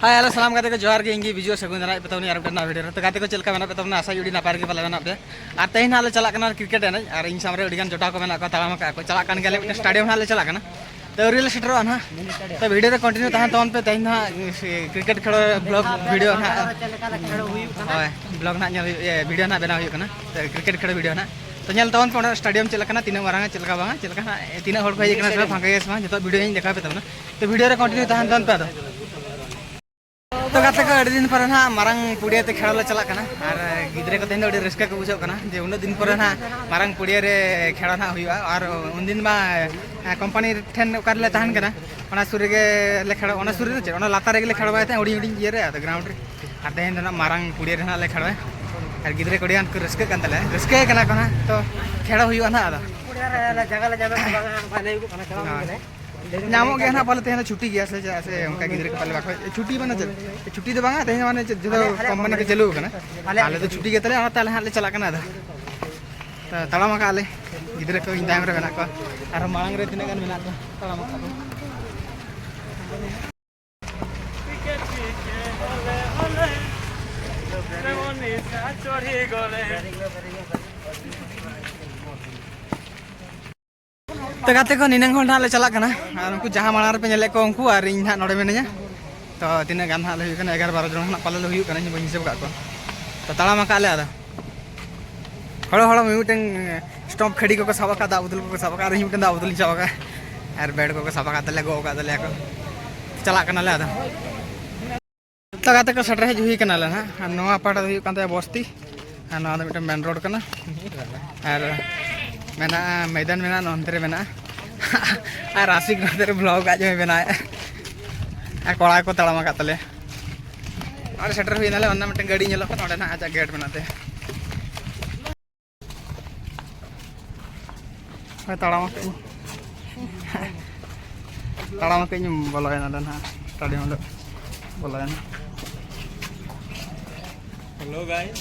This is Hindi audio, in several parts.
हाय हेलो सलाम गाते को जोहार गे इंगी विजुअल सगुन दाना पेतवनी आर ना वीडियो तो गाते को चलका मेना पेतवना आशा जुड़ी नापार के पाले मेना पे आर तेहिन हाले चला कना क्रिकेट एनज आर इन सामरे उडीगान जोटा को मेना को तालाम का को चला कन गेले मिटे स्टेडियम हाले चला कना तो रियल सेटरो ना तो वीडियो रे कंटिन्यू तहन तोन पे तेहिन हा क्रिकेट खेलो ब्लॉग वीडियो ना हाय ब्लॉग ना वीडियो ना बना हुई कना तो क्रिकेट खेलो वीडियो ना तो नेल तोन पे स्टेडियम चला कना तीन मारंग चलका बांगा चलका ना तीन हर को हे कना सब फांका गेस मा जतो वीडियो इन देखा पे तब ना तो वीडियो रे कंटिन्यू तहन तोन पे तो गाते को अड़ी दिन पर ना मारंग पुड़िया ते खेला चला कना और गिद्रे को तेन अड़ी रस्का को बुझो कना जे उन दिन पर ना मारंग पुड़िया रे खेला ना हुआ और उन दिन मा कंपनी ठेन करले तहन कना ओना सुरे के ले खेला ओना सुरे चे ओना लाता रे ले खेला बाय उड़ी उड़ी ये रे ग्राउंड रे और तेन ना मारंग पुड़िया रे ना ले खेला और गिद्रे को डियान को रस्का कन तले रस्का कना कना तो खेला हुआ ना आदा पुड़िया रे जगह ले जगह बाने को कना खेला नामो गया ना पाले तेना छुट्टी गया से ऐसे उनका गिद्रे के पाले बाखो छुट्टी बना चल छुट्टी तो बांगा तेना माने जो कंपनी के चलू कना आले तो छुट्टी के तले आ ताले हाले चला कना दा तो तळामा का आले गिद्रे को इन टाइम रे बना को आर मांग रे तिना गान बना को तळामा का तो गाते को निनंग होल नाले चला कना और उनको जहां माणार पे नेले को उनको और इन हां नोडे मेनेया तो तिना गान हाले हुई कना 11 12 जन ना पाले हुई कना नि बहिसे बका को तो ताला मा काले आदा हळो हळो मिउटें स्टॉप खड़ी को साबा का दाउदुल को साबा का रही मिउटें दाउदुल चावा का और बेड को साबा का तले गो का तले को चला कना ले आदा तो गाते को सटर है हुई कना ले ना नोआ पाटा हुई कांते बस्ती नोआ दो मिटे मेन रोड कना और मेना मैदान मेना नंतरे मेना और राशि नंतरे ब्लॉग आज में बना और कोड़ा को तड़ामा कातले और शटर हुई नाले वन्ना मिटे गाड़ी नेलो नोडे ना आजा गेट बनाते मैं तड़ामा के बोलाया ना ना स्टेडियम लो बोलाया ना हेलो गाइस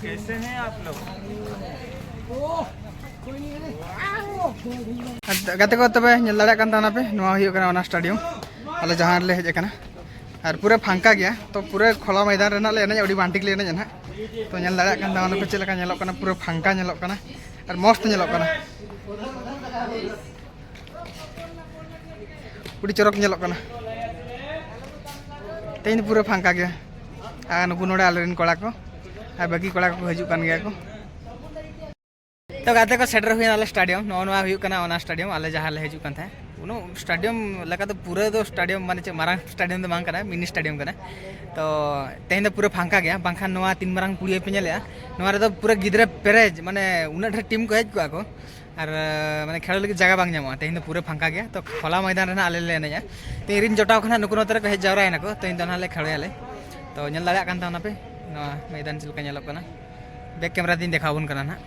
कैसे हैं आप लोग गाते को तबे नेल दाड़ा कान ताना पे नोआ हुई कना ओना स्टेडियम आले जहां ले हेज कना और पूरा फांका गया तो पूरा खोला मैदान रेना ले एने अड़ी बांटिक ले एने ना तो नेल दाड़ा कान ताना पे चेलका नेलो कना पूरा फांका नेलो कना और मस्त नेलो कना उड़ी चरक नेलो कना तेन पूरा फांका गया आ नुकु नोडे आलेन कोड़ा को आ बाकी कोड़ा को हजू कान गया को तो गाते को सेटर हुई नाले स्टेडियम नोआ हुई कना ओना स्टेडियम आले जहां ले हजू कान था उनो स्टेडियम लगा तो पूरा दो स्टेडियम माने चे मारंग स्टेडियम दो मांग कना मिनी स्टेडियम कना तो तेन पूरा फांका गया बांखान नोआ तीन मारंग पुड़िया पे नेले नोआ रे तो पूरा गिद्रे पेरेज माने उना ढेर टीम को हेज को और माने खेल लगे जगह बांग जामा तेन तो पूरा फांका गया तो खोला मैदान रे ना आले ले एने तो इरिन जोटाव खना नुकु नोतरे को हेज जावरा एना को तेन तो नाले खेले तो नेल दाड़ा कान ताना पे नोआ मैदान चलका नेलो कना बैक कैमरा दिन देखाबुन कना ना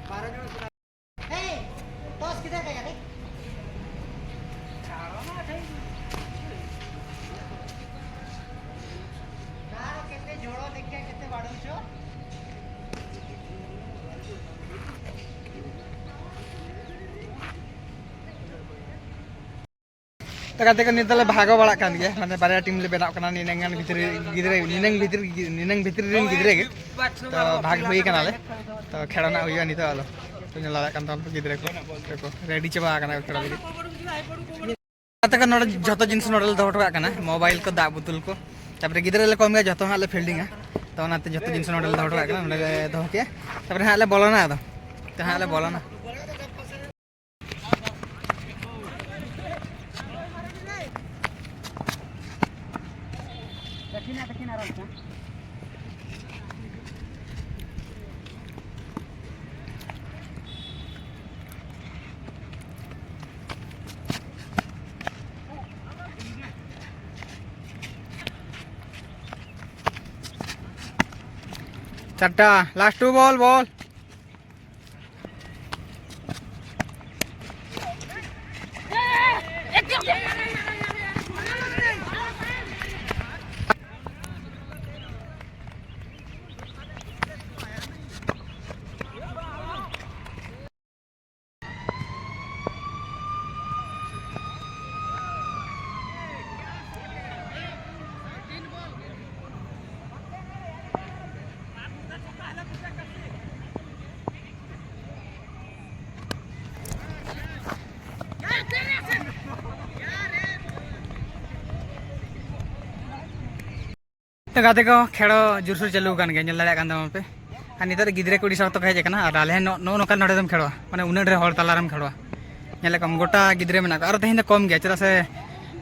तो गाते को नितले भागो बड़ा कान गया माने बारे टीम ले बनाव कना निनंगान भीतर गिद्रे निनंग भीतर रिन गिद्रे के तो भाग हुई कना ले तो खेलना हुई नितो आलो तो नेला कान तान गिद्रे को रेडी चबा कना खेला लगी गाते को नोड जतो जिंस नोडल दोटवा कना मोबाइल को दा बुतुल को तापर गिद्रे ले कम गया जतो हाले फील्डिंग तो नाते जतो जिंस नोडल दोटवा कना नोडे दो के तापर हाले बोलना तो हाले बोलना चट्टा लास्ट टू बॉल तो गाते को खेड़ो जोरसोर चालू कान गया नेल दाड़ा कान दम पे और नितर गिद्रे को डिसाव तो हेज कना और आले नो नोका नोडे दम खेड़वा माने उन्नड रे हर तालारम खेड़वा नेले कम गोटा गिद्रे मेना और तेहिन कम गया चला से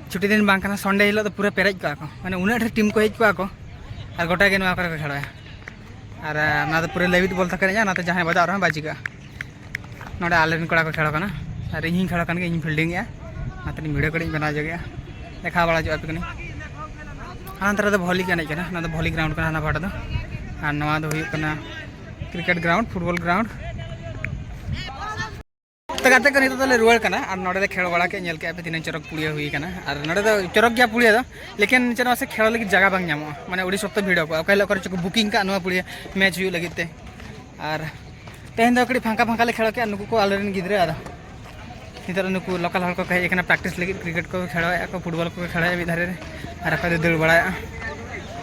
छुट्टी दिन बांग कना संडे हिलो तो पूरा पेरेज को माने उन्नड रे टीम को हेज को और गोटा के नवा करे खेड़वा और ना तो पूरे लेवित बोल तक ना तो जहां बजा रहा बाजिका नोडे आलेन कोड़ा को खेड़ो कना और इन खेड़ो कन के इन फील्डिंग या ना तो वीडियो कड़ी बना जगह देखा बड़ा जो आप कनी हानतर तो भॉली का नहीं ना तो भॉली ग्राउंड का ना भाड़ा दो और नवा दो हुई कना क्रिकेट ग्राउंड फुटबॉल ग्राउंड तो गाते को नितो तले रुवाल कना और नोडे खेल बड़ा के नेल के पे तीन चरक पुड़िया हुई कना और नोडे तो चरक गया पुड़िया दो लेकिन चना से खेल लगी जगह बांग नामो माने ओडी सप्ताह भिड़ो को कहलो कर चको बुकिंग का नवा पुड़िया मैच हुई लगी ते और तेहन दो कड़ी फांका फांका ले खेल के नुकु को आलरेन गिद्रे आदा नितर नुकु लोकल हर को कहे एकना प्रैक्टिस लगी क्रिकेट को खेलाया को फुटबॉल को खेलाया भी धारे और अका दे बड़ाया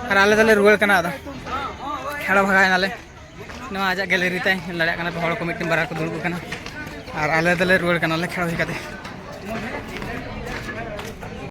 और आले तले रुवाल कना आदा खेला भगाय नाले नवा आजा गैलरी ताई लड़ा कना हड़ को मिटिंग बारा को दुड़ कना और आले तले रुवाल कना ले खेल होई काते